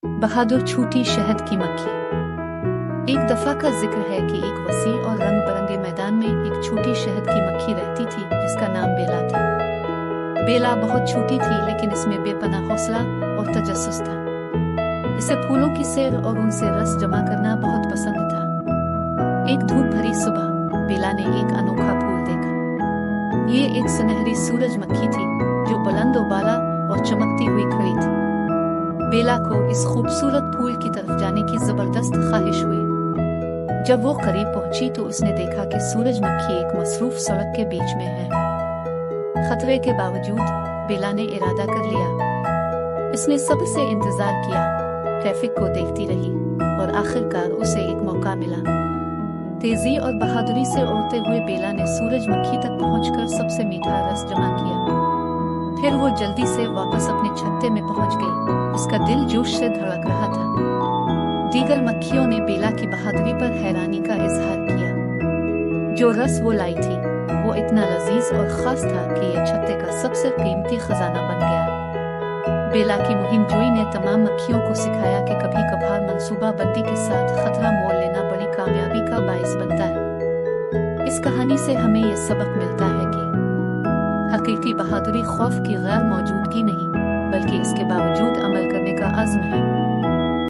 बहादुर छोटी शहद की मक्खी। एक दफा का जिक्र है कि एक वसी और रंग बिरंगे मैदान में एक छोटी शहद की मक्खी रहती थी जिसका नाम बेला था। बेला बहुत छोटी थी लेकिन इसमें बेपनाह हौसला और तजस्सुस था। इसे फूलों की सैर और उनसे रस जमा करना बहुत पसंद था। एक धूप भरी सुबह बेला ने एक अनोखा फूल देखा। ये एक सुनहरी सूरजमुखी थी जो बुलंद उबाला और चमकती हुई खड़ी थी। बेला को इस खूबसूरत फूल की तरफ जाने की जबरदस्त ख्वाहिश हुई। जब वो करीब पहुंची तो उसने देखा कि सूरजमुखी एक मसरूफ सड़क के बीच में है। खतरे के बावजूद बेला ने इरादा कर लिया। इसने सब्र से इंतजार किया, ट्रैफिक को देखती रही और आखिरकार उसे एक मौका मिला। तेजी और बहादुरी से उड़ते हुए बेला ने सूरजमुखी तक पहुंचकर सबसे मीठा रस जमा किया। फिर वो जल्दी से वापस अपने छत्ते में पहुंच गई। उसका दिल जोश से धड़क रहा था। दीगर मक्खियों ने बेला की बहादुरी पर हैरानी का इजहार किया। जो रस वो लाई थी वो इतना लजीज और खास था कि ये छत्ते का सबसे कीमती खजाना बन गया। बेला की मुहिम जोई ने तमाम मक्खियों को सिखाया कि कभी कभार मंसूबाबंदी के साथ खतरा मोल लेना बड़ी कामयाबी का बाइस बनता है। इस कहानी से हमें ये सबक मिलता है कि हकीकी बहादुरी खौफ की गैर मौजूदगी नहीं बल्कि इसके बावजूद अमल करने का अज़्म है।